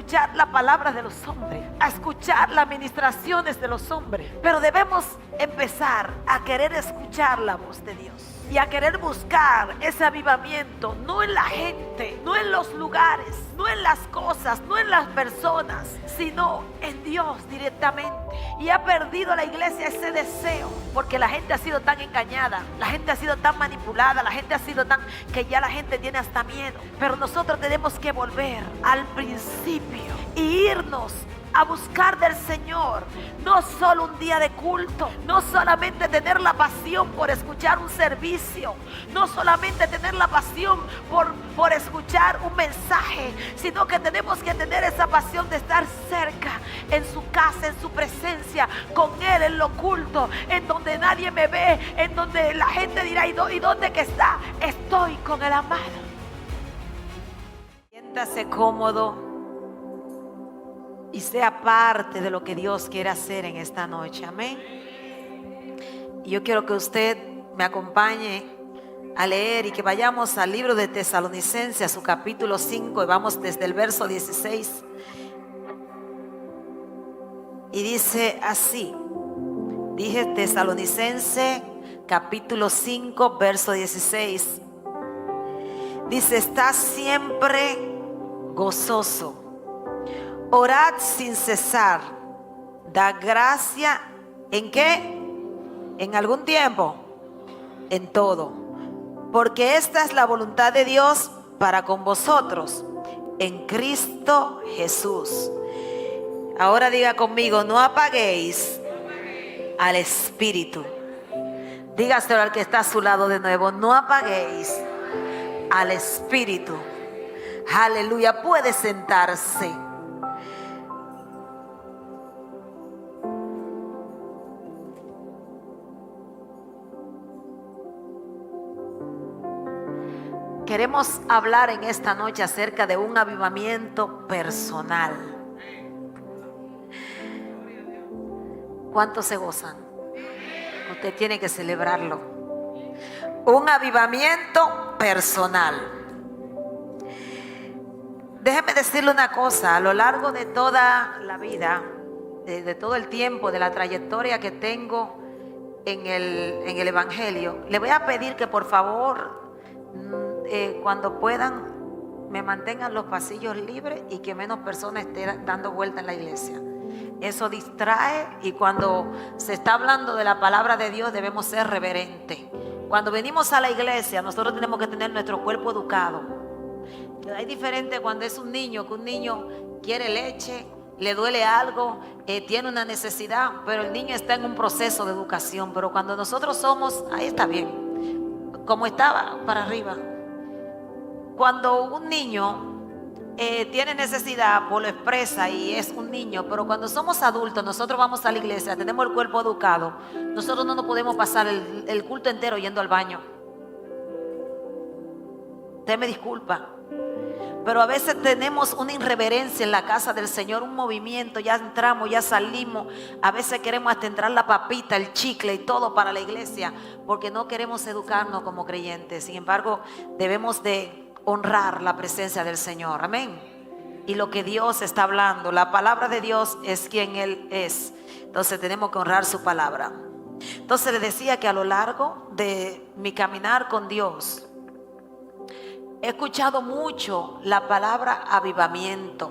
escuchar la palabra de los hombres, a escuchar las ministraciones de los hombres, pero debemos empezar a querer escuchar la voz de Dios y a querer buscar ese avivamiento, no en la gente, no en los lugares, no en las cosas, no en las personas, sino en Dios directamente. Y ha perdido la iglesia ese deseo, porque la gente ha sido tan engañada, la gente ha sido tan manipulada, la gente ha sido tan, que ya la gente tiene hasta miedo. Pero nosotros tenemos que volver al principio y irnos a buscar del Señor, no solo un día de culto, no solamente tener la pasión por escuchar un servicio, no solamente tener la pasión por escuchar un mensaje, sino que tenemos que tener esa pasión de estar cerca, en su casa, en su presencia, con Él en lo oculto, en donde nadie me ve, en donde la gente dirá, ¿y dónde que está? Estoy con el amado. Siéntase cómodo y sea parte de lo que Dios quiere hacer en esta noche, amén. Y yo quiero que usted me acompañe a leer y que vayamos al libro de Tesalonicenses, a su capítulo 5, y vamos desde el verso 16. Y dice así, dije Tesalonicenses capítulo 5, verso 16. Dice: está siempre gozoso, orad sin cesar, da gracia. ¿En qué? En algún tiempo, en todo, porque esta es la voluntad de Dios para con vosotros en Cristo Jesús. Ahora diga conmigo: no apaguéis al Espíritu. Dígaselo al que está a su lado de nuevo: no apaguéis al Espíritu. Aleluya. Puede sentarse. Queremos hablar en esta noche acerca de un avivamiento personal. ¿Cuántos se gozan? Usted tiene que celebrarlo. Un avivamiento personal. Déjeme decirle una cosa: a lo largo de toda la vida, de todo el tiempo, de la trayectoria que tengo en el Evangelio, le voy a pedir que por favor, cuando puedan, me mantengan los pasillos libres y que menos personas estén dando vuelta en la iglesia. Eso distrae, y cuando se está hablando de la palabra de Dios debemos ser reverentes. Cuando venimos a la iglesia, nosotros tenemos que tener nuestro cuerpo educado. Hay diferente cuando es un niño, que un niño quiere leche, le duele algo, tiene una necesidad, pero el niño está en un proceso de educación. Pero cuando nosotros somos, ahí está bien, como estaba para arriba. Cuando un niño tiene necesidad, pues lo expresa y es un niño. Pero cuando somos adultos, nosotros vamos a la iglesia, tenemos el cuerpo educado, nosotros no nos podemos pasar el culto entero yendo al baño. Usted me disculpa, pero a veces tenemos una irreverencia en la casa del Señor, un movimiento, ya entramos, ya salimos. A veces queremos hasta entrar la papita, el chicle y todo para la iglesia, porque no queremos educarnos como creyentes. Sin embargo, debemos de honrar la presencia del Señor, amén. Y lo que Dios está hablando, la palabra de Dios es quien Él es. Entonces tenemos que honrar su palabra. Entonces le decía que a lo largo de mi caminar con Dios, he escuchado mucho la palabra avivamiento.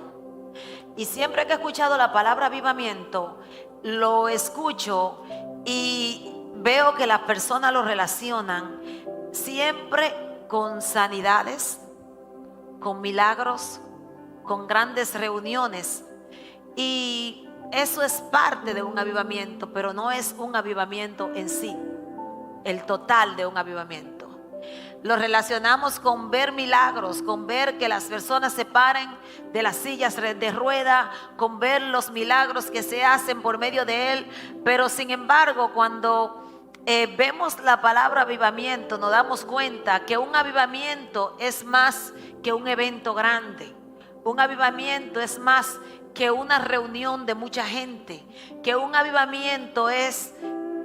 Y siempre que he escuchado la palabra avivamiento, lo escucho y veo que las personas lo relacionan siempre con sanidades, con milagros, con grandes reuniones. Y eso es parte de un avivamiento, pero no es un avivamiento en sí, el total de un avivamiento. Lo relacionamos con ver milagros, con ver que las personas se paren de las sillas de rueda, con ver los milagros que se hacen por medio de él. Pero sin embargo, cuando vemos la palabra avivamiento, nos damos cuenta que un avivamiento es más que un evento grande. Un avivamiento es más que una reunión de mucha gente. Que un avivamiento es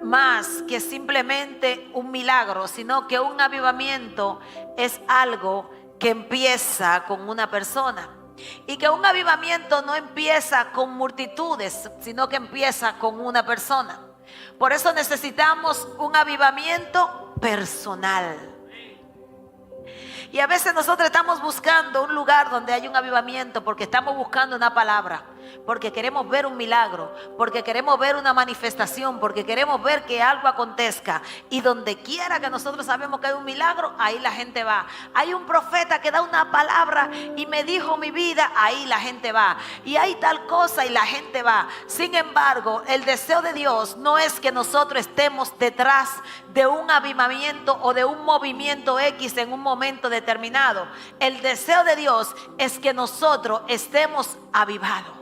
más que simplemente un milagro, sino que un avivamiento es algo que empieza con una persona. Y que un avivamiento no empieza con multitudes, sino que empieza con una persona. Por eso necesitamos un avivamiento personal. Y a veces nosotros estamos buscando un lugar donde hay un avivamiento porque estamos buscando una palabra, porque queremos ver un milagro, porque queremos ver una manifestación, porque queremos ver que algo acontezca. Y donde quiera que nosotros sabemos que hay un milagro, ahí la gente va. Hay un profeta que da una palabra y me dijo mi vida, ahí la gente va. Y hay tal cosa y la gente va. Sin embargo, el deseo de Dios no es que nosotros estemos detrás de un avivamiento o de un movimiento X en un momento determinado. El deseo de Dios es que nosotros estemos avivados.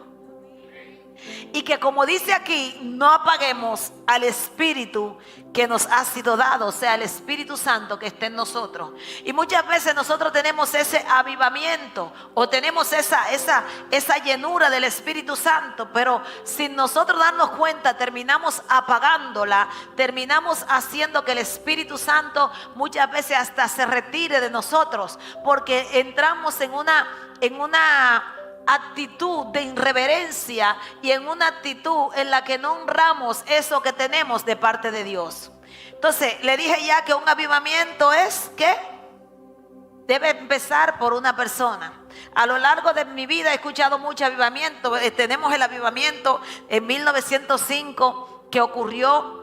Y que, como dice aquí, no apaguemos al Espíritu que nos ha sido dado, o sea, el Espíritu Santo que está en nosotros. Y muchas veces nosotros tenemos ese avivamiento o tenemos esa llenura del Espíritu Santo, pero sin nosotros darnos cuenta terminamos apagándola, terminamos haciendo que el Espíritu Santo muchas veces hasta se retire de nosotros, porque entramos en una actitud de irreverencia y en una actitud en la que no honramos eso que tenemos de parte de Dios. Entonces le dije ya que un avivamiento es que debe empezar por una persona. A lo largo de mi vida he escuchado mucho avivamiento. Tenemos el avivamiento en 1905 que ocurrió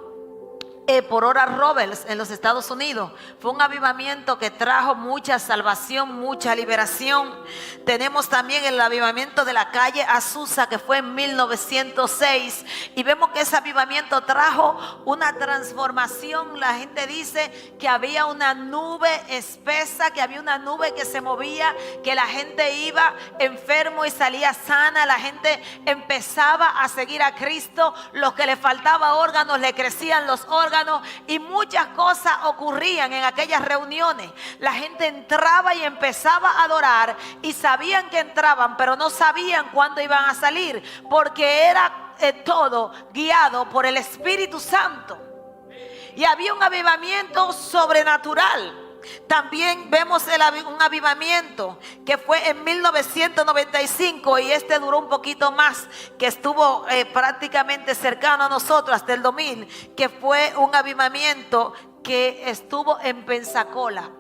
por Oral Roberts en los Estados Unidos. Fue un avivamiento que trajo mucha salvación, mucha liberación. Tenemos también el avivamiento de la calle Azusa, que fue en 1906, y vemos que ese avivamiento trajo una transformación. La gente dice que había una nube espesa, que había una nube que se movía, que la gente iba enfermo y salía sana. La gente empezaba a seguir a Cristo. Los que le faltaba órganos, le crecían los órganos. Y muchas cosas ocurrían en aquellas reuniones. La gente entraba y empezaba a adorar, y sabían que entraban, pero no sabían cuándo iban a salir, porque era todo guiado por el Espíritu Santo. Y había un avivamiento sobrenatural. También vemos un avivamiento que fue en 1995, y este duró un poquito más, que estuvo prácticamente cercano a nosotros hasta el 2000, que fue un avivamiento que estuvo en Pensacola.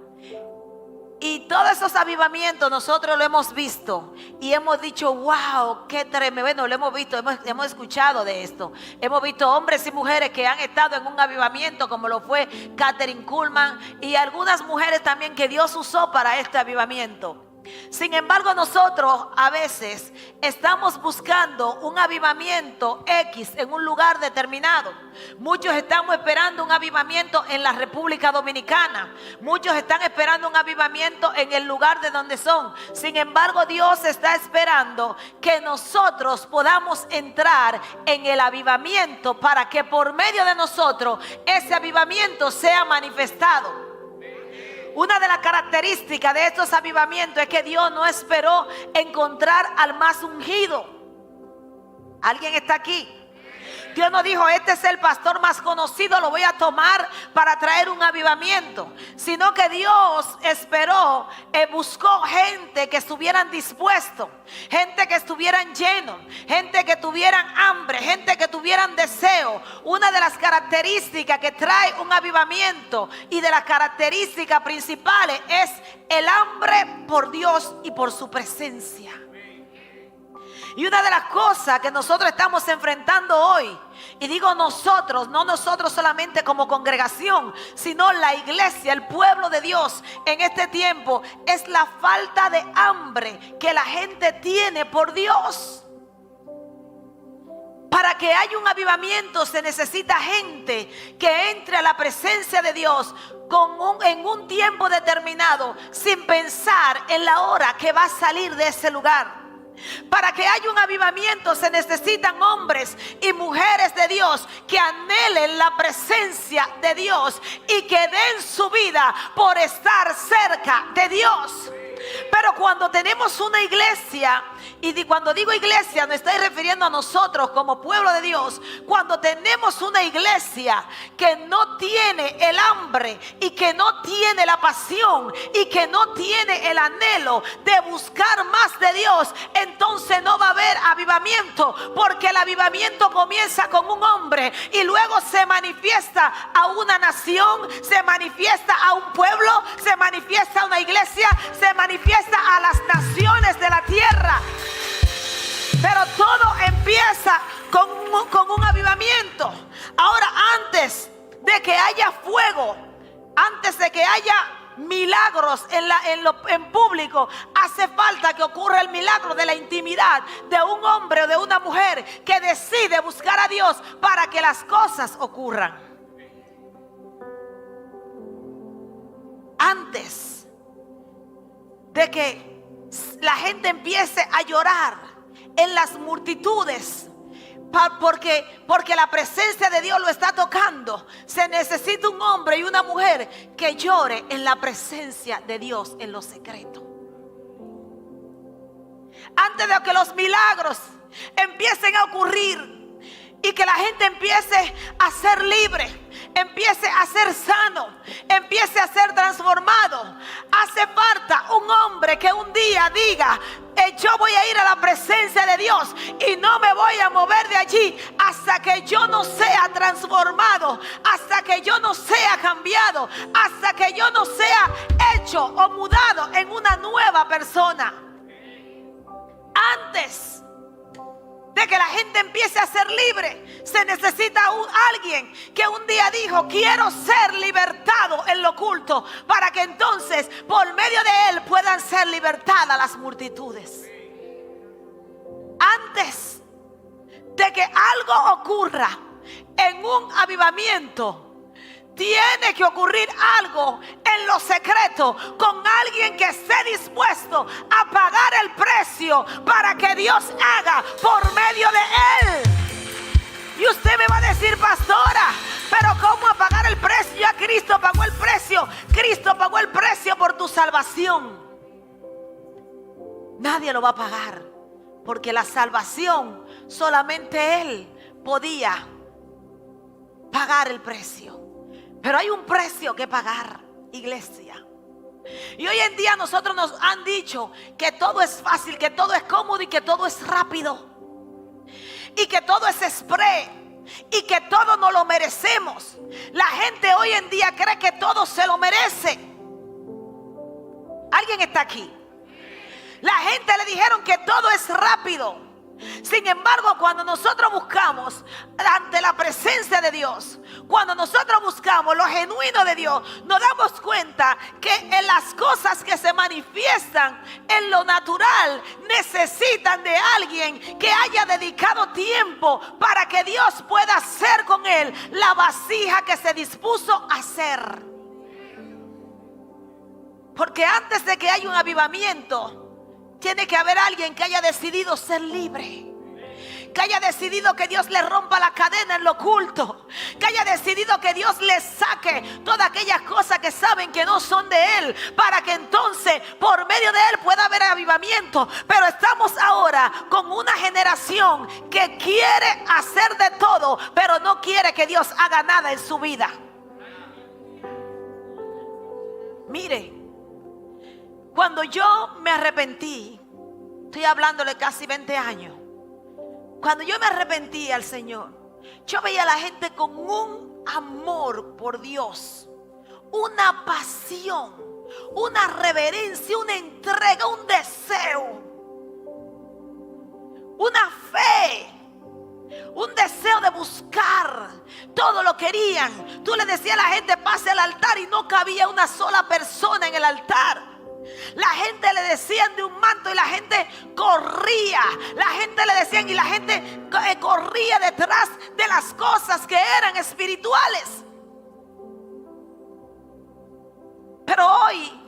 Y todos esos avivamientos nosotros lo hemos visto y hemos dicho, wow, qué tremendo. Bueno, lo hemos visto, hemos escuchado de esto. Hemos visto hombres y mujeres que han estado en un avivamiento, como lo fue Kathryn Kuhlman, y algunas mujeres también que Dios usó para este avivamiento. Sin embargo, nosotros a veces estamos buscando un avivamiento X en un lugar determinado. Muchos estamos esperando un avivamiento en la República Dominicana. Muchos están esperando un avivamiento en el lugar de donde son. Sin embargo, Dios está esperando que nosotros podamos entrar en el avivamiento, para que por medio de nosotros ese avivamiento sea manifestado. Una de las características de estos avivamientos es que Dios no esperó encontrar al más ungido. ¿Alguien está aquí? Dios no dijo, este es el pastor más conocido, lo voy a tomar para traer un avivamiento. Sino que Dios esperó, buscó gente que estuvieran dispuestos, gente que estuvieran llenos, gente que tuvieran hambre, gente que tuvieran deseo. Una de las características que trae un avivamiento, y de las características principales, es el hambre por Dios y por su presencia. Y una de las cosas que nosotros estamos enfrentando hoy, y digo nosotros, no nosotros solamente como congregación, sino la iglesia, el pueblo de Dios en este tiempo, es la falta de hambre que la gente tiene por Dios. Para que haya un avivamiento se necesita gente que entre a la presencia de Dios en un tiempo determinado, sin pensar en la hora que va a salir de ese lugar. Para que haya un avivamiento se necesitan hombres y mujeres de Dios que anhelen la presencia de Dios y que den su vida por estar cerca de Dios. Pero cuando tenemos una iglesia, y cuando digo iglesia me estoy refiriendo a nosotros como pueblo de Dios, cuando tenemos una iglesia que no tiene el hambre y que no tiene la pasión y que no tiene el anhelo de buscar más de Dios, entonces no va a haber avivamiento, porque el avivamiento comienza con un hombre y luego se manifiesta a una nación, se manifiesta a un pueblo, se manifiesta a una iglesia, se manifiesta a las naciones de la tierra. Pero todo empieza con un avivamiento. Ahora, antes de que haya fuego, antes de que haya milagros en público, hace falta que ocurra el milagro de la intimidad de un hombre o de una mujer que decide buscar a Dios para que las cosas ocurran. Antes de que la gente empiece a llorar en las multitudes, porque la presencia de Dios lo está tocando, se necesita un hombre y una mujer que llore en la presencia de Dios en lo secreto. Antes de que los milagros empiecen a ocurrir y que la gente empiece a ser libre, empiece a ser sano, empiece a ser transformado, hace falta un hombre que un día diga: yo voy a ir a la presencia de Dios y no me voy a mover de allí hasta que yo no sea transformado, hasta que yo no sea cambiado, hasta que yo no sea hecho o mudado en una nueva persona. Antes de que la gente empiece a ser libre, se necesita alguien que un día dijo: quiero ser libertado en lo oculto, para que entonces por medio de él puedan ser libertadas las multitudes. Antes de que algo ocurra en un avivamiento, tiene que ocurrir algo en lo secreto con alguien que esté dispuesto a pagar el precio para que Dios haga por medio de él. Y usted me va a decir: pastora, pero ¿cómo a pagar el precio? Ya Cristo pagó el precio. Cristo pagó el precio por tu salvación. Nadie lo va a pagar, porque la salvación solamente Él podía pagar el precio. Pero hay un precio que pagar, iglesia. Y hoy en día nosotros nos han dicho que todo es fácil, que todo es cómodo y que todo es rápido, y que todo es express, y que todo no lo merecemos. La gente hoy en día cree que todo se lo merece. ¿Alguien está aquí? La gente le dijeron que todo es rápido. Sin embargo, cuando nosotros buscamos ante la presencia de Dios, cuando nosotros buscamos lo genuino de Dios, nos damos cuenta que en las cosas que se manifiestan en lo natural necesitan de alguien que haya dedicado tiempo para que Dios pueda hacer con él la vasija que se dispuso a hacer. Porque antes de que haya un avivamiento, tiene que haber alguien que haya decidido ser libre, que haya decidido que Dios le rompa la cadena en lo oculto, que haya decidido que Dios le saque todas aquellas cosas que saben que no son de Él, para que entonces por medio de Él pueda haber avivamiento. Pero estamos ahora con una generación que quiere hacer de todo, pero no quiere que Dios haga nada en su vida. Mire, cuando yo me arrepentí, estoy hablándole casi 20 años. Cuando yo me arrepentí al Señor, yo veía a la gente con un amor por Dios, una pasión, una reverencia, una entrega, un deseo, una fe, un deseo de buscar. Todo lo querían. Tú le decías a la gente: pase al altar, y no cabía una sola persona en el altar. La gente le decían de un manto y la gente corría. La gente le decían y la gente corría detrás de las cosas que eran espirituales. Pero hoy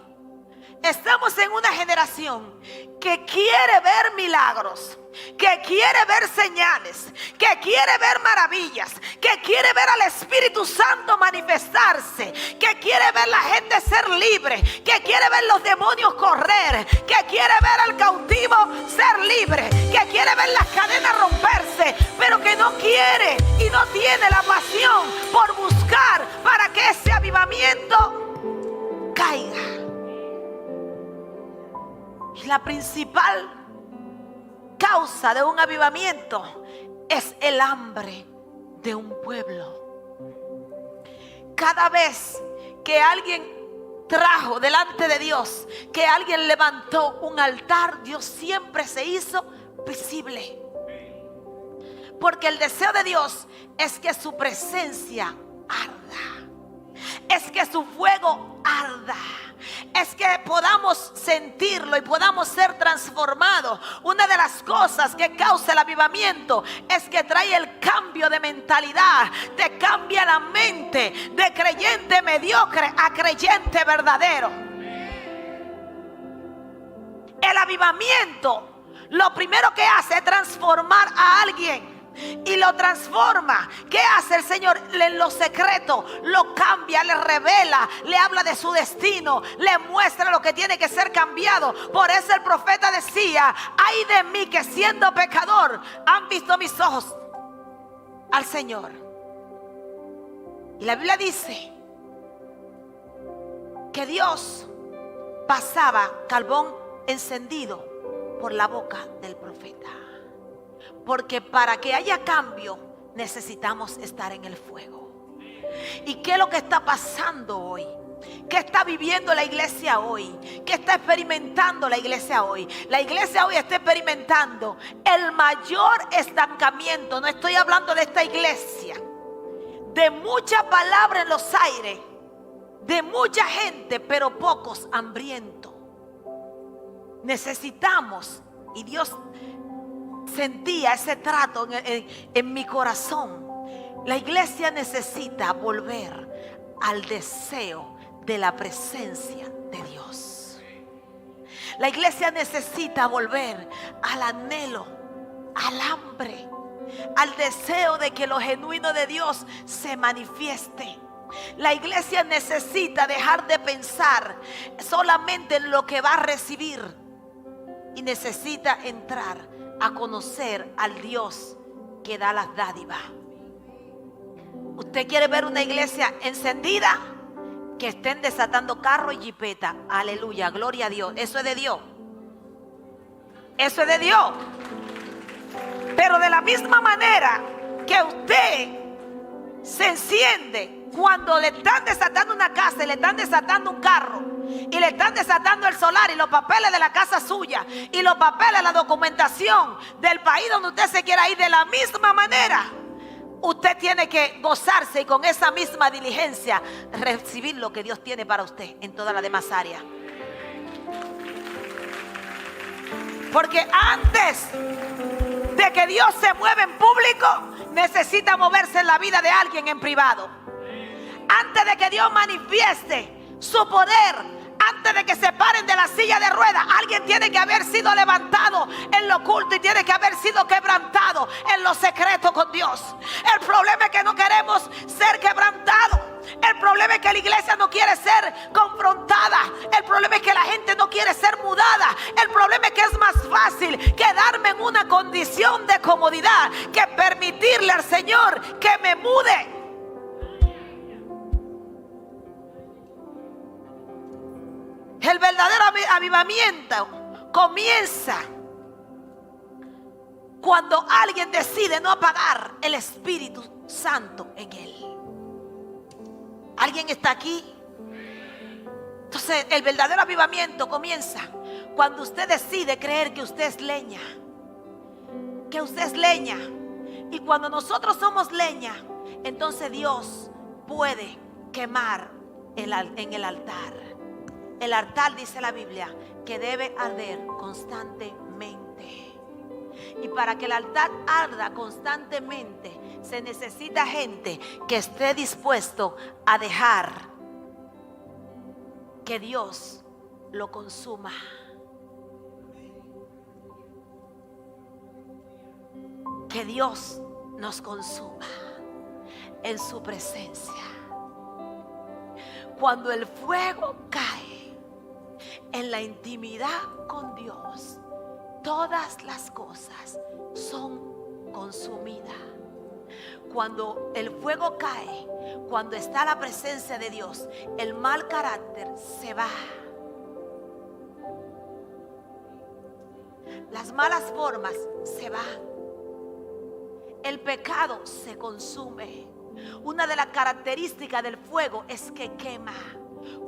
estamos en una generación que quiere ver milagros, que quiere ver señales, que quiere ver maravillas, que quiere ver al Espíritu Santo manifestarse, que quiere ver la gente ser libre, que quiere ver los demonios correr, que quiere ver al cautivo ser libre, que quiere ver las cadenas romperse, pero que no quiere y no tiene la pasión por buscar para que ese avivamiento caiga. Y la principal causa de un avivamiento es el hambre de un pueblo. Cada vez que alguien trajo delante de Dios, que alguien levantó un altar, Dios siempre se hizo visible. Porque el deseo de Dios es que su presencia arda, es que su fuego arda, es que podamos sentirlo y podamos ser transformados. Una de las cosas que causa el avivamiento es que trae el cambio de mentalidad, te cambia la mente de creyente mediocre a creyente verdadero. El avivamiento lo primero que hace es transformar a alguien. Y lo transforma. ¿Qué hace el Señor? En lo secreto lo cambia, le revela, le habla de su destino, le muestra lo que tiene que ser cambiado. Por eso el profeta decía: ay de mí que siendo pecador han visto mis ojos al Señor. Y la Biblia dice que Dios pasaba carbón encendido por la boca del profeta. Porque para que haya cambio necesitamos estar en el fuego. ¿Y qué es lo que está pasando hoy? ¿Qué está viviendo la iglesia hoy? ¿Qué está experimentando la iglesia hoy? La iglesia hoy está experimentando el mayor estancamiento. No estoy hablando de esta iglesia, de mucha palabra en los aires, de mucha gente, pero pocos hambrientos. Necesitamos, y Dios sentía ese trato en mi corazón. La iglesia necesita volver al deseo de la presencia de Dios. La iglesia necesita volver al anhelo, al hambre, al deseo de que lo genuino de Dios se manifieste. La iglesia necesita dejar de pensar solamente en lo que va a recibir y necesita entrar a conocer al Dios que da las dádivas. ¿Usted quiere ver una iglesia encendida? Que estén desatando carro y jipeta. Aleluya, gloria a Dios. Eso es de Dios. Eso es de Dios. Pero de la misma manera que usted se enciende cuando le están desatando una casa y le están desatando un carro y le están desatando el solar y los papeles de la casa suya y los papeles, la documentación del país donde usted se quiera ir, de la misma manera usted tiene que gozarse y con esa misma diligencia recibir lo que Dios tiene para usted en todas las demás áreas. Porque antes de que Dios se mueva en público, necesita moverse en la vida de alguien en privado. Antes de que Dios manifieste su poder, antes de que se paren de la silla de ruedas, alguien tiene que haber sido levantado en lo oculto y tiene que haber sido quebrantado en lo secreto con Dios. El problema es que no queremos ser quebrantados. El problema es que la iglesia no quiere ser confrontada. El problema es que la gente no quiere ser mudada. El problema es que es más fácil quedarme en una condición de comodidad que permitirle al Señor que me mude. El verdadero avivamiento comienza cuando alguien decide no apagar el Espíritu Santo en él. ¿Alguien está aquí? Entonces el verdadero avivamiento comienza cuando usted decide creer que usted es leña. Que usted es leña. Y cuando nosotros somos leña, entonces Dios puede quemar en el altar. El altar, dice la Biblia, que debe arder constantemente. Y para que el altar arda constantemente, se necesita gente que esté dispuesto a dejar que Dios lo consuma. que Dios nos consuma en su presencia. Cuando el fuego cae en la intimidad con Dios, todas las cosas son consumidas. Cuando el fuego cae, cuando está la presencia de Dios, el mal carácter se va. Las malas formas se van. El pecado se consume. Una de las características del fuego es que quema.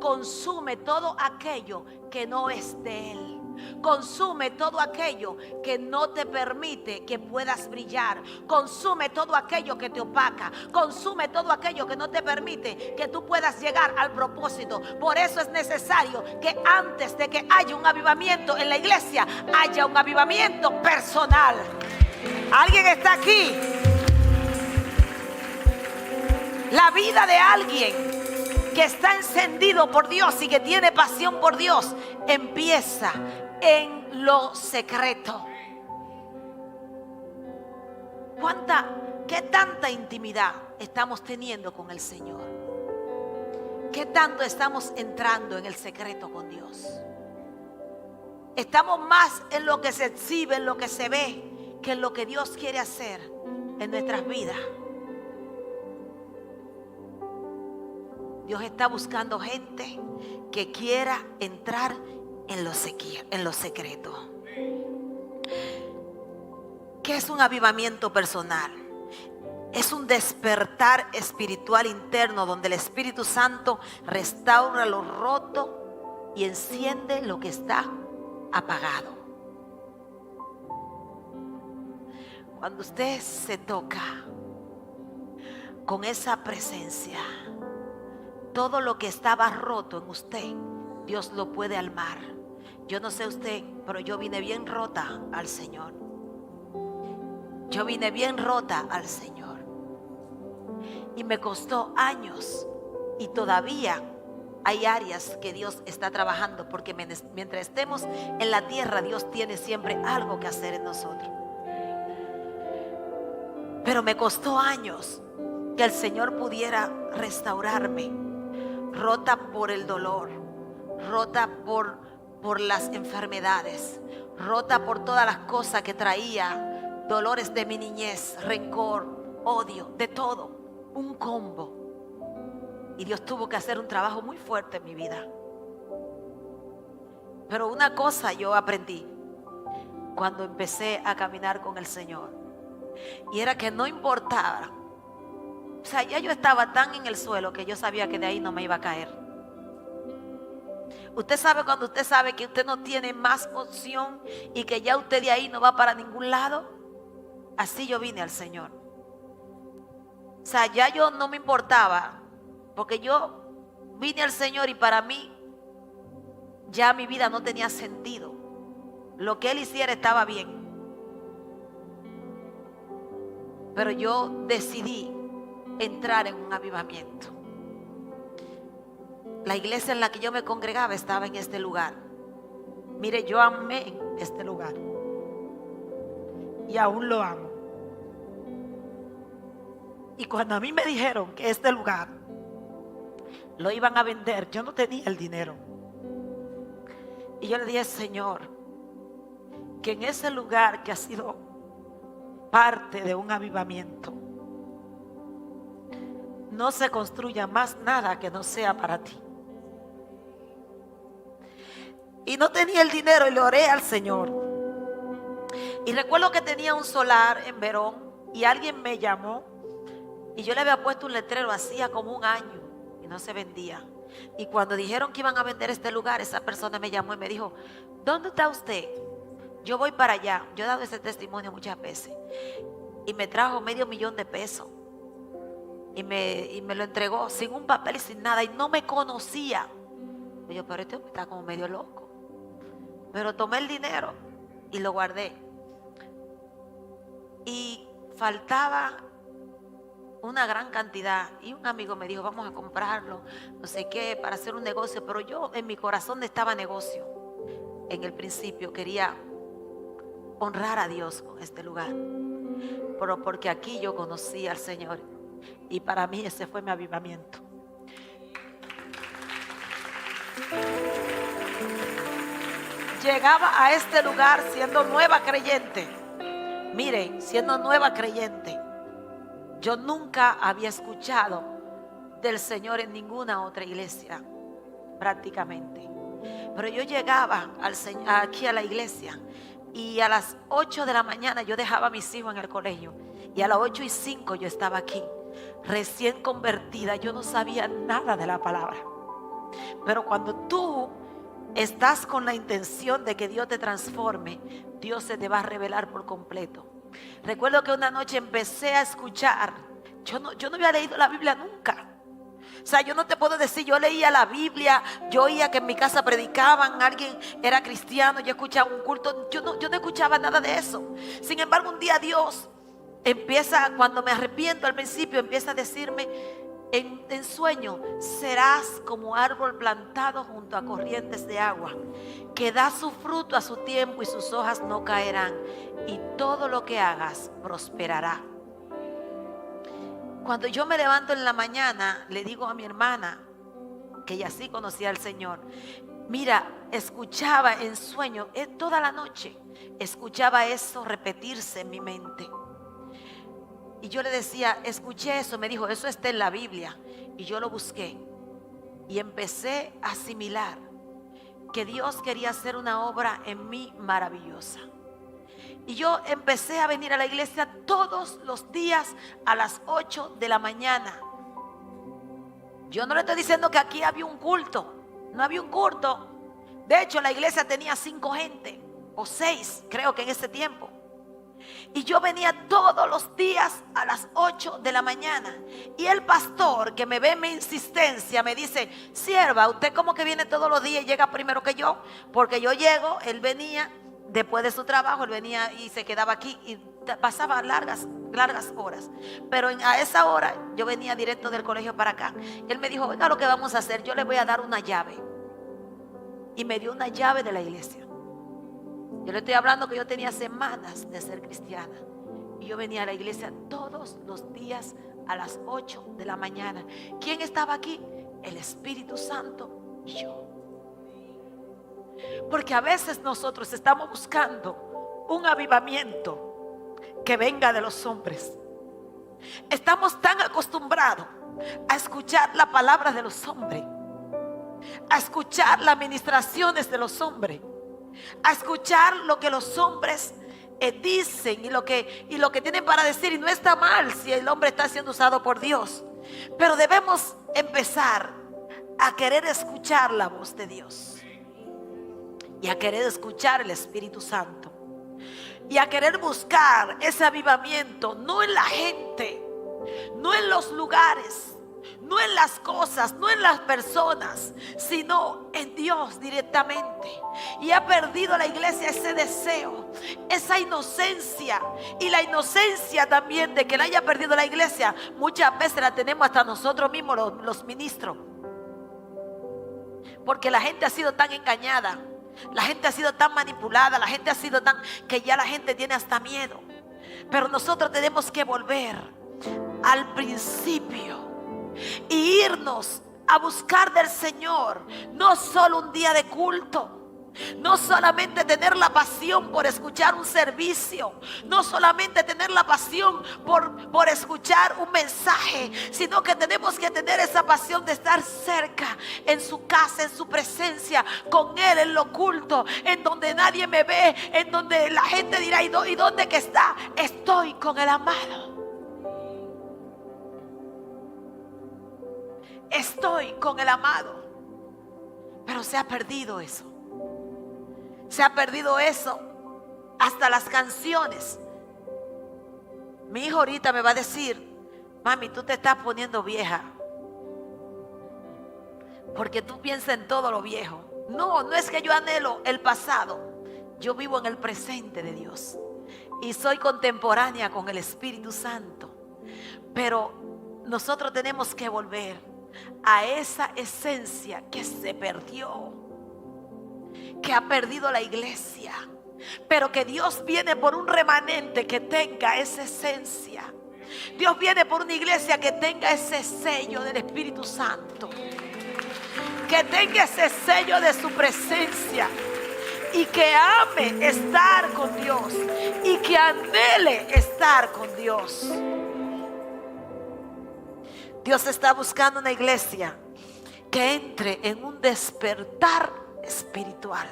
Consume todo aquello que no es de Él. Consume todo aquello que no te permite que puedas brillar. Consume todo aquello que te opaca. Consume todo aquello que no te permite que tú puedas llegar al propósito. Por eso es necesario que antes de que haya un avivamiento en la iglesia, haya un avivamiento personal. ¿Alguien está aquí? La vida de alguien que está encendido por Dios y que tiene pasión por Dios empieza en lo secreto. ¿Qué tanta intimidad estamos teniendo con el Señor? ¿Qué tanto estamos entrando en el secreto con Dios? Estamos más en lo que se exhibe, en lo que se ve, que en lo que Dios quiere hacer en nuestras vidas. Dios está buscando gente que quiera entrar en lo secreto. ¿Qué es un avivamiento personal? Es un despertar espiritual interno donde el Espíritu Santo restaura lo roto y enciende lo que está apagado. Cuando usted se toca con esa presencia, todo lo que estaba roto en usted, Dios lo puede armar. Yo no sé usted, pero yo vine bien rota al Señor. Yo vine bien rota al Señor. Y me costó años. Y todavía hay áreas que Dios está trabajando. Porque mientras estemos en la tierra, Dios tiene siempre algo que hacer en nosotros. Pero me costó años que el Señor pudiera restaurarme. Rota por el dolor, rota por las enfermedades, rota por todas las cosas que traía, dolores de mi niñez, rencor, odio, de todo, un combo. Y Dios tuvo que hacer un trabajo muy fuerte en mi vida. Pero una cosa yo aprendí cuando empecé a caminar con el Señor, y era que no importaba. O sea, ya yo estaba tan en el suelo que yo sabía que de ahí no me iba a caer. Usted sabe cuando usted sabe que usted no tiene más opción y que ya usted de ahí no va para ningún lado. Así yo vine al Señor. O sea, ya yo no me importaba, porque yo vine al Señor y para mí ya mi vida no tenía sentido. Lo que Él hiciera estaba bien. Pero yo decidí entrar en un avivamiento. La iglesia en la que yo me congregaba estaba en este lugar. Mire, yo amé este lugar y aún lo amo. Y cuando a mí me dijeron que este lugar lo iban a vender, yo no tenía el dinero. Y yo le dije, Señor, que en ese lugar que ha sido parte de un avivamiento, no se construya más nada que no sea para ti. Y no tenía el dinero y le oré al Señor. Y recuerdo que tenía un solar en Verón y alguien me llamó y yo le había puesto un letrero hacía como un año y no se vendía. Y cuando dijeron que iban a vender este lugar, esa persona me llamó y me dijo, ¿dónde está usted? Yo voy para allá. Yo he dado ese testimonio muchas veces. Y me trajo $500,000. Y me lo entregó sin un papel y sin nada. Y no me conocía. Y yo, pero este hombre está como medio loco. Pero tomé el dinero y lo guardé. Y faltaba una gran cantidad. Y un amigo me dijo, vamos a comprarlo, no sé qué, para hacer un negocio. Pero yo en mi corazón estaba negocio. En el principio quería honrar a Dios con este lugar. pero porque aquí yo conocí al Señor. Y para mí ese fue mi avivamiento. Llegaba a este lugar siendo nueva creyente. Miren, siendo nueva creyente, yo nunca había escuchado del Señor en ninguna otra iglesia, prácticamente. Pero yo llegaba aquí a la iglesia y a las 8 de la mañana yo dejaba a mis hijos en el colegio. Y a las 8:05 yo estaba aquí, recién convertida. Yo no sabía nada de la palabra. Pero cuando tú estás con la intención de que Dios te transforme, Dios se te va a revelar por completo. Recuerdo que una noche empecé a escuchar. Yo no había leído la Biblia nunca. O sea, yo no te puedo decir, yo leía la Biblia, yo oía que en mi casa predicaban, alguien era cristiano, yo escuchaba un culto, yo no escuchaba nada de eso. Sin embargo, un día Dios empieza, cuando me arrepiento al principio, empieza a decirme en sueño: serás como árbol plantado junto a corrientes de agua, que da su fruto a su tiempo y sus hojas no caerán, y todo lo que hagas prosperará. Cuando yo me levanto en la mañana, le digo a mi hermana, que ella sí conocía al Señor, mira, escuchaba en sueño, toda la noche, escuchaba eso repetirse en mi mente. Y yo le decía, escuché eso, me dijo, eso está en la Biblia. Y yo lo busqué y empecé a asimilar que Dios quería hacer una obra en mí maravillosa. Y yo empecé a venir a la iglesia todos los días a las 8 de la mañana. Yo no le estoy diciendo que aquí había un culto. No había un culto. De hecho, la iglesia tenía 5 gente o 6, creo que en ese tiempo. Y yo venía todos los días a las 8 de la mañana. Y el pastor, que me ve mi insistencia, me dice: sierva, usted como que viene todos los días y llega primero que yo. Porque yo llego, él venía después de su trabajo, él venía y se quedaba aquí y pasaba largas horas. Pero a esa hora yo venía directo del colegio para acá. Y él me dijo: oiga lo que vamos a hacer, yo le voy a dar una llave. Y me dio una llave de la iglesia. Yo le estoy hablando que yo tenía semanas de ser cristiana. Y yo venía a la iglesia todos los días a las 8 de la mañana. ¿Quién estaba aquí? El Espíritu Santo y yo. Porque a veces nosotros estamos buscando un avivamiento que venga de los hombres. Estamos tan acostumbrados a escuchar la palabra de los hombres, a escuchar las ministraciones de los hombres, a escuchar lo que los hombres dicen y lo que tienen para decir. Y no está mal si el hombre está siendo usado por Dios, pero debemos empezar a querer escuchar la voz de Dios y a querer escuchar el Espíritu Santo y a querer buscar ese avivamiento, no en la gente, no en los lugares, no en las cosas, no en las personas, sino en Dios directamente. Y ha perdido la iglesia ese deseo, esa inocencia. Y la inocencia también de que la haya perdido la iglesia, muchas veces la tenemos hasta nosotros mismos, los ministros. Porque la gente ha sido tan engañada, la gente ha sido tan manipulada, la gente ha sido tan, que ya la gente tiene hasta miedo. Pero nosotros tenemos que volver al principio y irnos a buscar del Señor. No solo un día de culto, no solamente tener la pasión por escuchar un servicio, no solamente tener la pasión por escuchar un mensaje, sino que tenemos que tener esa pasión de estar cerca, en su casa, en su presencia, con Él en lo oculto, en donde nadie me ve, en donde la gente dirá: ¿y dónde que está? Estoy con el amado. Estoy con el amado. Pero se ha perdido eso. Se ha perdido eso. Hasta las canciones. Mi hijo ahorita me va a decir: mami, tú te estás poniendo vieja, porque tú piensas en todo lo viejo. No, no es que yo anhelo el pasado. Yo vivo en el presente de Dios y soy contemporánea con el Espíritu Santo. Pero nosotros tenemos que volver a esa esencia que se perdió, que ha perdido la iglesia. pero que Dios viene por un remanente que tenga esa esencia. Dios viene por una iglesia que tenga ese sello del Espíritu Santo, que tenga ese sello de su presencia y que ame estar con Dios y que anhele estar con Dios. Dios está buscando una iglesia que entre en un despertar espiritual,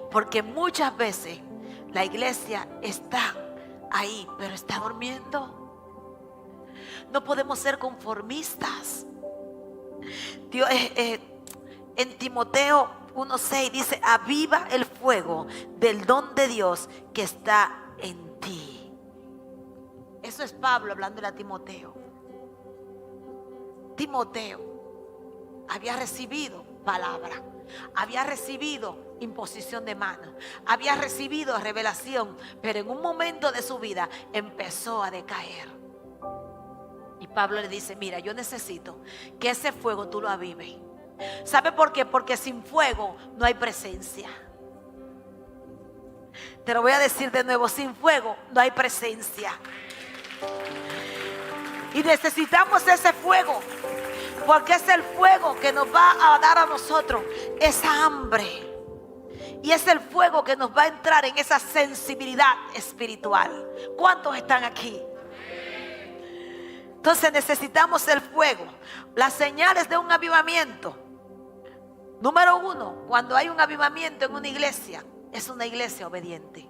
porque muchas veces la iglesia está ahí, pero está durmiendo. No podemos ser conformistas. Dios, en Timoteo 1:6 dice: aviva el fuego del don de Dios que está en ti. Eso es Pablo hablándole a Timoteo. Timoteo había recibido palabra, había recibido imposición de manos, había recibido revelación, pero en un momento de su vida empezó a decaer. Y Pablo le dice: mira, yo necesito que ese fuego tú lo avives. ¿Sabe por qué? Porque sin fuego no hay presencia. Te lo voy a decir de nuevo: sin fuego no hay presencia. Y necesitamos ese fuego, porque es el fuego que nos va a dar a nosotros esa hambre. Y es el fuego que nos va a entrar en esa sensibilidad espiritual. ¿Cuántos están aquí? Entonces necesitamos el fuego. Las señales de un avivamiento. Número 1, cuando hay un avivamiento en una iglesia, es una iglesia obediente.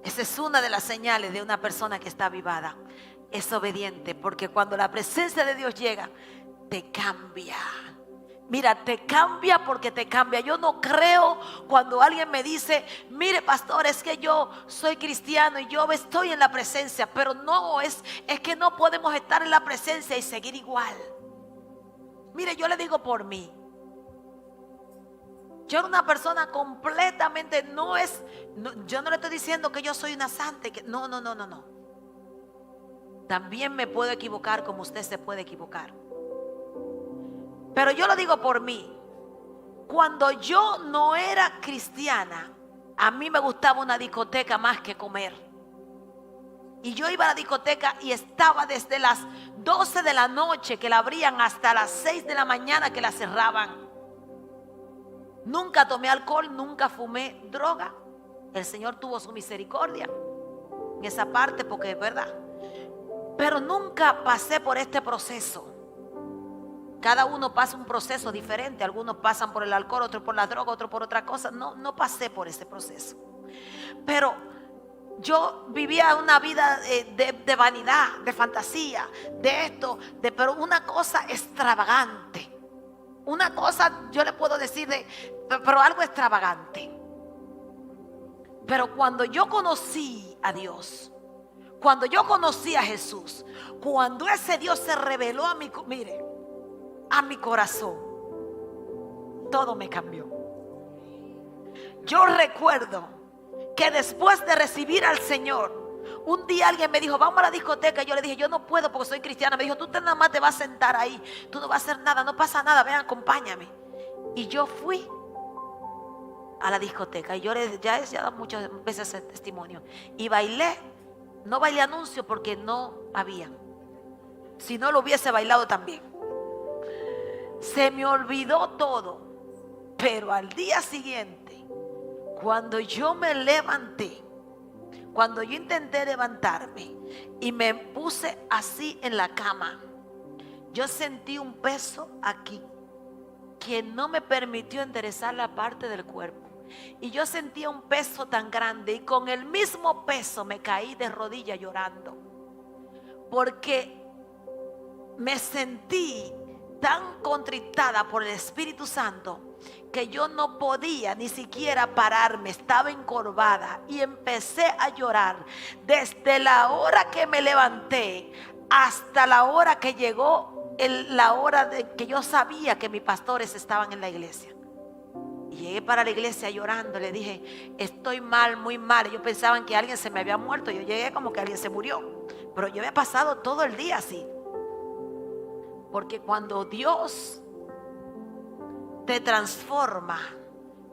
Esa es una de las señales de una persona que está avivada. Es obediente, porque cuando la presencia de Dios llega, te cambia. Mira, te cambia porque te cambia. Yo no creo cuando alguien me dice: mire, pastor, es que yo soy cristiano y yo estoy en la presencia. Pero no, es que no podemos estar en la presencia y seguir igual. Mire, yo le digo por mí. Yo era una persona completamente, yo no le estoy diciendo que yo soy una santa. No. También me puedo equivocar como usted se puede equivocar. Pero yo lo digo por mí. Cuando yo no era cristiana, a mí me gustaba una discoteca más que comer. Y yo iba a la discoteca y estaba desde las 12 de la noche que la abrían hasta las 6 de la mañana que la cerraban. Nunca tomé alcohol, nunca fumé droga. El Señor tuvo su misericordia en esa parte, porque es verdad. Pero nunca pasé por este proceso. Cada uno pasa un proceso diferente. Algunos pasan por el alcohol, otros por la droga, otros por otra cosa. No pasé por ese proceso. Pero yo vivía una vida de vanidad, de fantasía, de esto, pero una cosa extravagante. Una cosa, yo le puedo decir, pero algo extravagante. Pero cuando yo conocí a Dios, cuando yo conocí a Jesús, cuando ese Dios se reveló a mi corazón, todo me cambió. Yo recuerdo que después de recibir al Señor, un día alguien me dijo: vamos a la discoteca. Y yo le dije: yo no puedo porque soy cristiana. Me dijo: tú nada más te vas a sentar ahí, tú no vas a hacer nada, no pasa nada, ven, acompáñame. Y yo fui a la discoteca y yo ya he dado muchas veces ese testimonio. Y bailé, no bailé anuncio porque no había. Si no lo hubiese bailado también. Se me olvidó todo. Pero al día siguiente, cuando yo me levanté, cuando yo intenté levantarme y me puse así en la cama, yo sentí un peso aquí que no me permitió enderezar la parte del cuerpo. Y yo sentía un peso tan grande y con el mismo peso me caí de rodillas llorando. Porque me sentí tan contritada por el Espíritu Santo que yo no podía ni siquiera pararme, estaba encorvada y empecé a llorar desde la hora que me levanté hasta la hora que llegó la hora de que yo sabía que mis pastores estaban en la iglesia. Y llegué para la iglesia llorando, le dije: estoy mal, muy mal. Ellos pensaban que alguien se me había muerto. Yo llegué como que alguien se murió, pero yo había pasado todo el día así. Porque cuando Dios te transforma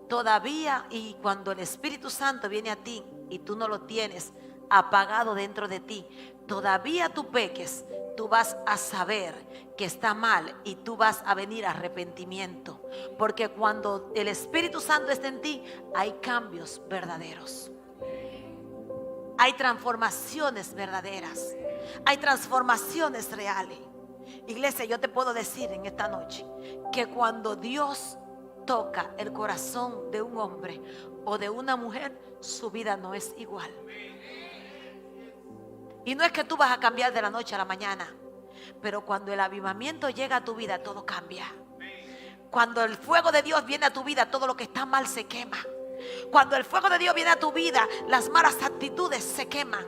todavía, y cuando el Espíritu Santo viene a ti y tú no lo tienes apagado dentro de ti, todavía tú peques, tú vas a saber que está mal y tú vas a venir a arrepentimiento, porque cuando el Espíritu Santo está en ti hay cambios verdaderos, hay transformaciones verdaderas, hay transformaciones reales. Iglesia, yo te puedo decir en esta noche que cuando Dios toca el corazón de un hombre o de una mujer, su vida no es igual. Y no es que tú vas a cambiar de la noche a la mañana, pero cuando el avivamiento llega a tu vida, todo cambia. Cuando el fuego de Dios viene a tu vida, todo lo que está mal se quema. Cuando el fuego de Dios viene a tu vida, las malas actitudes se queman,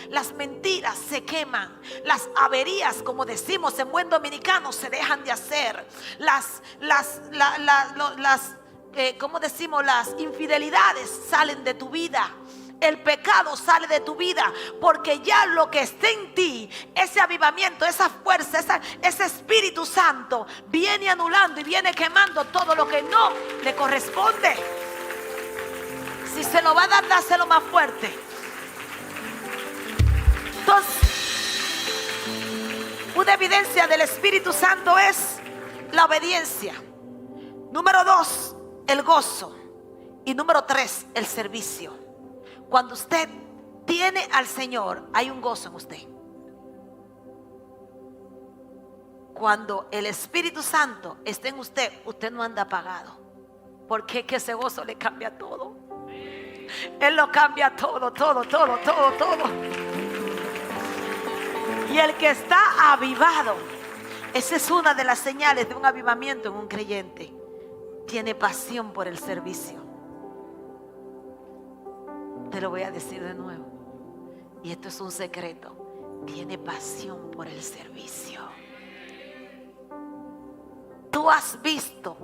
las mentiras se queman, las averías, como decimos en buen dominicano, se dejan de hacer. Como decimos, las infidelidades salen de tu vida. El pecado sale de tu vida, porque ya lo que esté en ti, ese avivamiento, esa fuerza, ese Espíritu Santo viene anulando y viene quemando todo lo que no le corresponde. Si se lo va a dar, dáselo más fuerte. Entonces, una evidencia del Espíritu Santo es la obediencia. Número 2, el gozo. Y número 3, el servicio. Cuando usted tiene al Señor, hay un gozo en usted. Cuando el Espíritu Santo está en usted, usted no anda apagado, porque es que ese gozo le cambia todo. Él lo cambia todo. Y el que está avivado, esa es una de las señales de un avivamiento en un creyente. Tiene pasión por el servicio. Te lo voy a decir de nuevo, y esto es un secreto. Tiene pasión por el servicio. ¿Tú has visto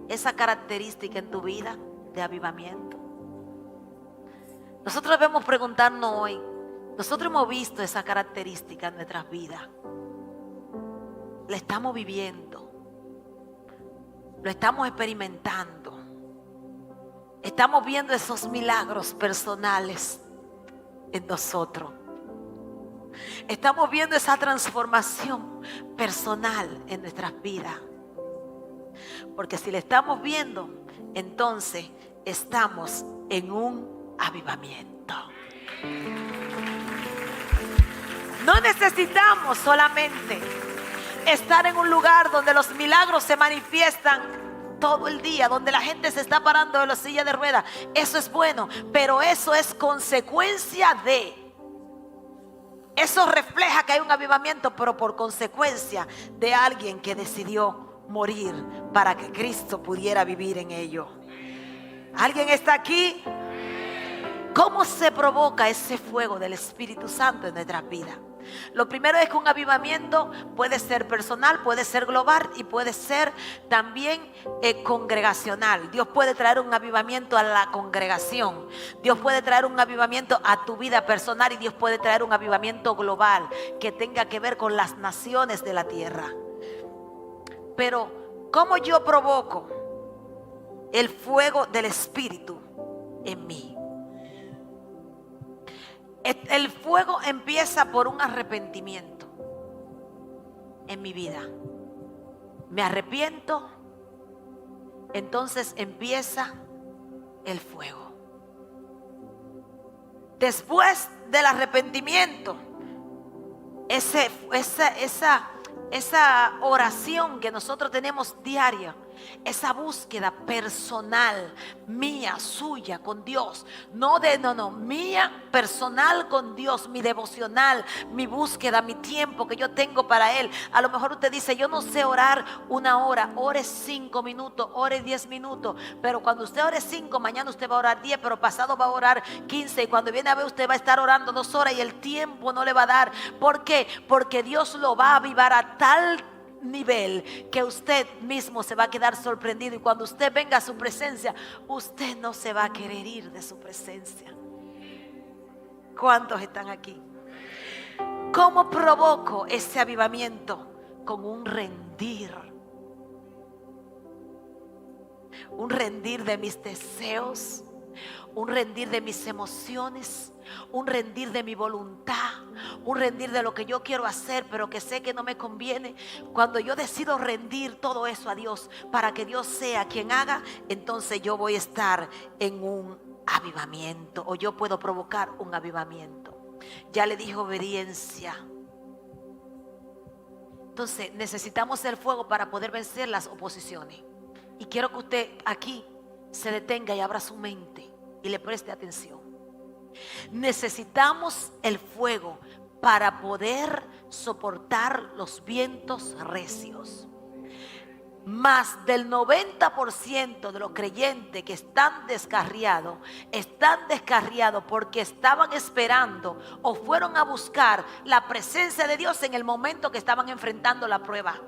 esa característica en tu vida de avivamiento? Nosotros debemos preguntarnos hoy, nosotros hemos visto esa característica en nuestras vidas. La estamos viviendo, lo estamos experimentando. Estamos viendo esos milagros personales en nosotros. Estamos viendo esa transformación personal en nuestras vidas. Porque si la estamos viendo, entonces estamos en un avivamiento. No necesitamos solamente estar en un lugar donde los milagros se manifiestan todo el día, donde la gente se está parando de la silla de ruedas. Eso es bueno, pero eso es consecuencia de. Eso refleja que hay un avivamiento, pero por consecuencia de alguien que decidió morir para que Cristo pudiera vivir en ello. ¿Alguien está aquí? ¿Cómo se provoca ese fuego del Espíritu Santo en nuestras vidas? Lo primero es que un avivamiento puede ser personal, puede ser global y puede ser también congregacional. Dios puede traer un avivamiento a la congregación. Dios puede traer un avivamiento a tu vida personal, y Dios puede traer un avivamiento global que tenga que ver con las naciones de la tierra. Pero ¿cómo yo provoco el fuego del Espíritu en mí? El fuego empieza por un arrepentimiento en mi vida. Me arrepiento, entonces empieza el fuego. Después del arrepentimiento, esa oración que nosotros tenemos diaria, esa búsqueda personal mía, suya, con Dios, mía personal con Dios, mi devocional, mi búsqueda, mi tiempo que yo tengo para Él. A lo mejor usted dice: yo no sé orar 1 hora, ore 5 minutos, ore 10 minutos, pero cuando usted ore 5, mañana usted va a orar 10, pero pasado va a orar 15, y cuando viene a ver usted va a estar orando 2 horas y el tiempo no le va a dar. ¿Por qué? Porque Dios lo va a avivar a tal nivel que usted mismo se va a quedar sorprendido, y cuando usted venga a su presencia, usted no se va a querer ir de su presencia. ¿Cuántos están aquí? ¿Cómo provoco ese avivamiento? Con un rendir. un rendir de mis deseos, un rendir de mis emociones, un rendir de mi voluntad, un rendir de lo que yo quiero hacer pero que sé que no me conviene. Cuando yo decido rendir todo eso a Dios para que Dios sea quien haga, entonces yo voy a estar en un avivamiento, o yo puedo provocar un avivamiento. Ya le dije obediencia. Entonces necesitamos el fuego para poder vencer las oposiciones. Y quiero que usted aquí se detenga y abra su mente y le preste atención. Necesitamos el fuego para poder soportar los vientos recios. Más del 90% de los creyentes que están descarriados porque estaban esperando o fueron a buscar la presencia de Dios en el momento que estaban enfrentando la prueba.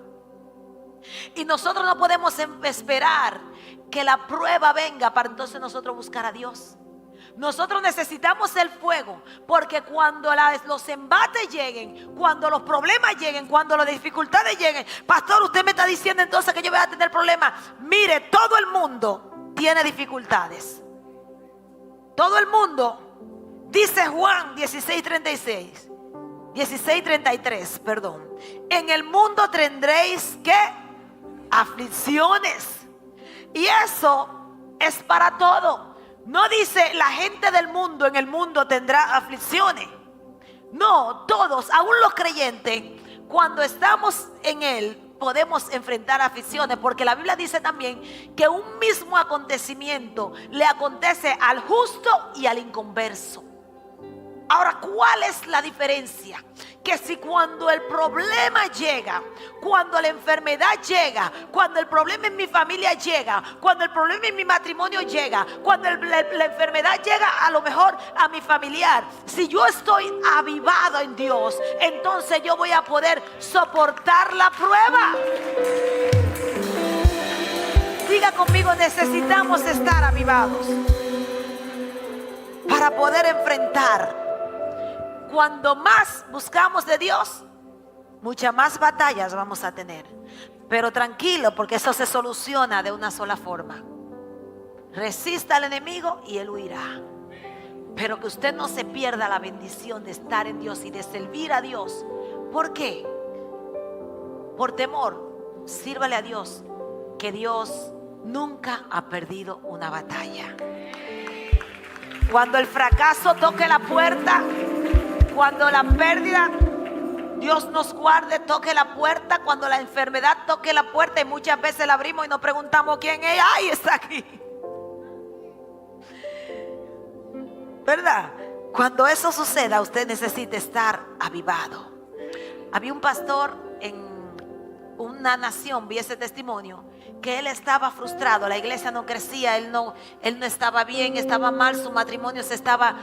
Y nosotros no podemos esperar que la prueba venga para entonces nosotros buscar a Dios. Nosotros necesitamos el fuego, porque cuando los embates lleguen, cuando los problemas lleguen, cuando las dificultades lleguen, pastor, usted me está diciendo entonces que yo voy a tener problemas. Mire, todo el mundo tiene dificultades. Todo el mundo, dice Juan 16:33, perdón. En el mundo tendréis ¿qué? Aflicciones. Y eso es para todo. No dice la gente del mundo en el mundo tendrá aflicciones. No, todos, aún los creyentes, cuando estamos en Él, podemos enfrentar aflicciones. Porque la Biblia dice también que un mismo acontecimiento le acontece al justo y al inconverso. Ahora, ¿cuál es la diferencia? Que si cuando el problema llega, cuando la enfermedad llega, cuando el problema en mi familia llega, cuando el problema en mi matrimonio llega, cuando la enfermedad llega a lo mejor a mi familiar, si yo estoy avivado en Dios, entonces yo voy a poder soportar la prueba. Diga conmigo, necesitamos estar avivados para poder enfrentar. Cuando más buscamos de Dios, muchas más batallas vamos a tener. Pero tranquilo, porque eso se soluciona de una sola forma. Resista al enemigo y él huirá. Pero que usted no se pierda la bendición de estar en Dios y de servir a Dios. ¿Por qué? Por temor. Sírvale a Dios, que Dios nunca ha perdido una batalla. Cuando el fracaso toque la puerta, cuando la pérdida, Dios nos guarde, toque la puerta, cuando la enfermedad toque la puerta, y muchas veces la abrimos y nos preguntamos quién es. ¡Ay, está aquí! ¿Verdad? Cuando eso suceda, usted necesita estar avivado. Había un pastor en una nación, vi ese testimonio, que él estaba frustrado, la iglesia no crecía, él no estaba bien, estaba mal, su matrimonio se estaba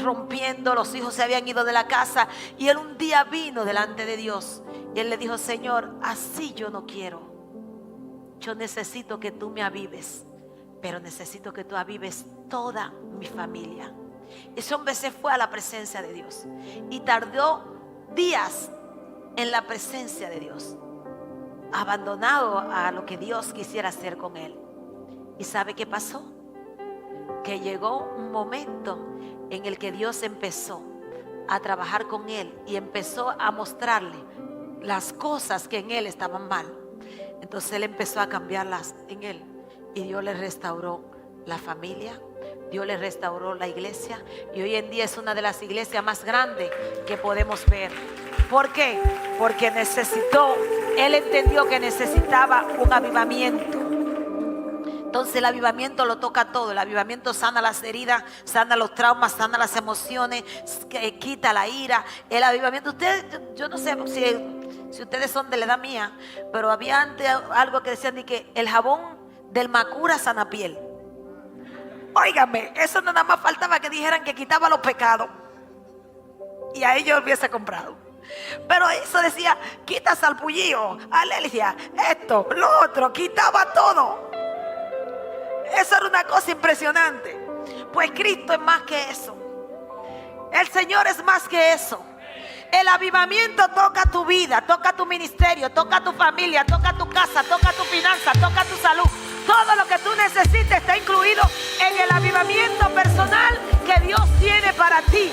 rompiendo, los hijos se habían ido de la casa, y él un día vino delante de Dios y él le dijo: Señor, así yo no quiero, yo necesito que tú me avives, pero necesito que tú avives toda mi familia. Ese hombre se fue a la presencia de Dios y tardó días en la presencia de Dios, abandonado a lo que Dios quisiera hacer con él. ¿Y sabe qué pasó? Que llegó un momento en el que Dios empezó a trabajar con él y empezó a mostrarle las cosas que en él estaban mal. Entonces él empezó a cambiarlas en él, y Dios le restauró la familia, Dios le restauró la iglesia, y hoy en día es una de las iglesias más grandes que podemos ver. ¿Por qué? Porque él entendió que necesitaba un avivamiento. Entonces el avivamiento lo toca todo. El avivamiento sana las heridas, sana los traumas, sana las emociones, quita la ira. El avivamiento, yo no sé si ustedes son de la edad mía, pero había antes algo que decían de que el jabón del Macura sana piel. Óigame, eso nada más faltaba que dijeran que quitaba los pecados, y ahí yo hubiese comprado. Pero eso decía, quita salpullido, alergia, esto, lo otro, quitaba todo. Eso era una cosa impresionante. Pues Cristo es más que eso. El Señor es más que eso. El avivamiento toca tu vida, toca tu ministerio, toca tu familia, toca tu casa, toca tu finanza, toca tu salud, Todo lo que tú necesites está incluido en el avivamiento personal que Dios tiene para ti.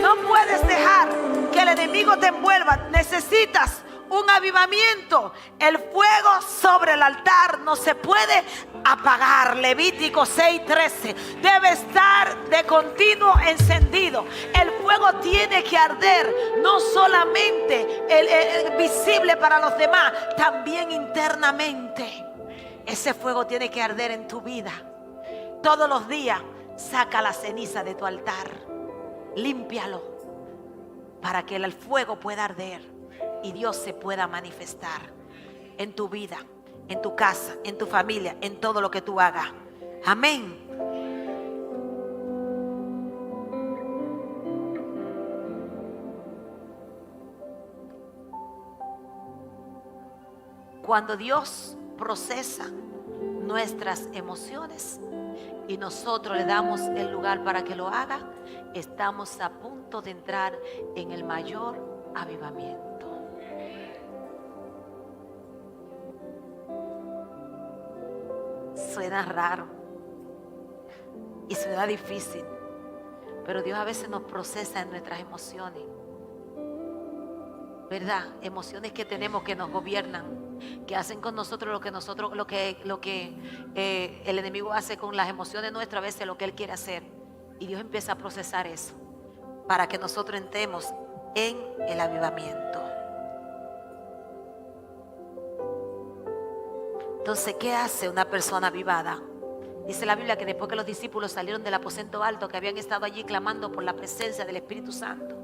No puedes dejar que el enemigo te envuelva. Necesitas un avivamiento. El fuego sobre el altar no se puede apagar. Levítico 6:13. Debe estar de continuo encendido. El fuego tiene que arder, no solamente el visible para los demás, también internamente. Ese fuego tiene que arder en tu vida. Todos los días saca la ceniza de tu altar, límpialo para que el fuego pueda arder y Dios se pueda manifestar en tu vida, en tu casa, en tu familia, en todo lo que tú hagas. Amén. Cuando Dios procesa nuestras emociones y nosotros le damos el lugar para que lo haga, estamos a punto de entrar en el mayor avivamiento. Suena raro y suena difícil, pero Dios a veces nos procesa en nuestras emociones, ¿verdad? Emociones que tenemos que nos gobiernan, que hacen con nosotros lo que el enemigo hace con las emociones nuestras, a veces lo que él quiere hacer, y Dios empieza a procesar eso para que nosotros entremos en el avivamiento. Entonces, ¿qué hace una persona avivada? Dice la Biblia que después que los discípulos salieron del aposento alto, que habían estado allí clamando por la presencia del Espíritu Santo,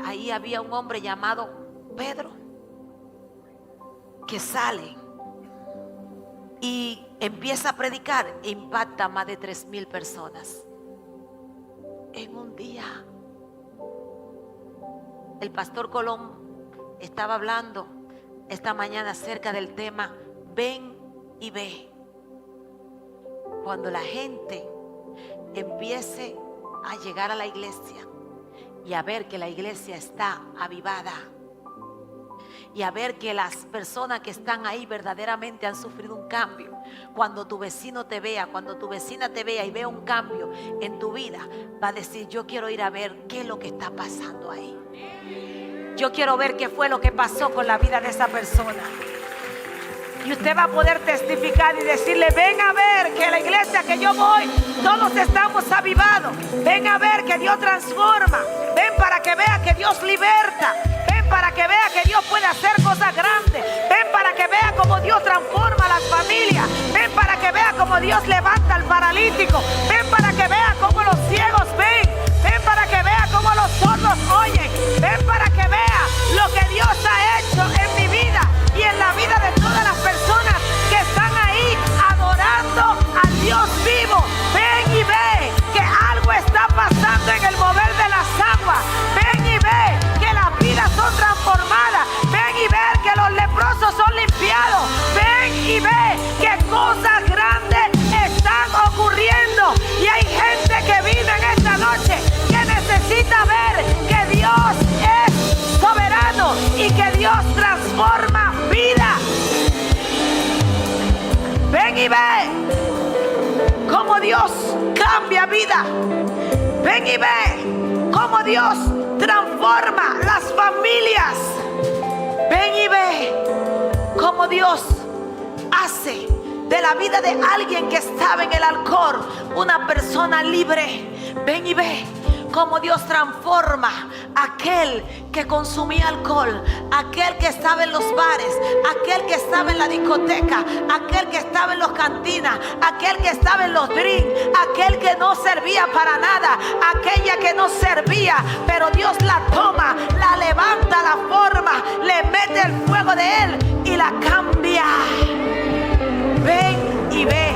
ahí había un hombre llamado Pedro que sale y empieza a predicar e impacta a más de 3,000 personas en un día. El pastor Colón estaba hablando esta mañana acerca del tema ven y ve. Cuando la gente empiece a llegar a la iglesia y a ver que la iglesia está avivada y a ver que las personas que están ahí verdaderamente han sufrido un cambio. Cuando tu vecino te vea, cuando tu vecina te vea y vea un cambio en tu vida, va a decir: yo quiero ir a ver qué es lo que está pasando ahí. Yo quiero ver qué fue lo que pasó con la vida de esa persona. Y usted va a poder testificar y decirle: ven a ver que la iglesia que yo voy, todos estamos avivados. Ven a ver que Dios transforma. Ven para que vea que Dios liberta. Ven para que vea que Dios puede hacer cosas grandes. Ven para que vea cómo Dios transforma las familias. Ven para que vea cómo Dios levanta al paralítico. Ven para que vea cómo los ciegos ven. Ven para que vea cómo los sordos oyen. Ven para que vea lo que Dios ha hecho en mi vida y en la vida de todas las personas que están ahí adorando al Dios vivo. Ven y ve que algo está pasando en el mover de las aguas. Ven y ve que las vidas son transformadas. Ven y ve que los leprosos son limpiados. Ven y ve que cosas grandes están ocurriendo. Y hay gente que vive en esta noche que necesita ver que Dios es soberano y que Dios transforma vida. Ven y ve cómo Dios cambia vida. Ven y ve cómo Dios transforma las familias. Ven y ve cómo Dios hace de la vida de alguien que estaba en el alcohol una persona libre. Ven y ve cómo Dios transforma a aquel que consumía alcohol, aquel que estaba en los bares, aquel que estaba en la discoteca, aquel que estaba en los cantinas, aquel que estaba en los drinks, aquel que no servía para nada, aquella que no servía, pero Dios la toma, la levanta, la forma, le mete el fuego de Él y la cambia. Ven y ve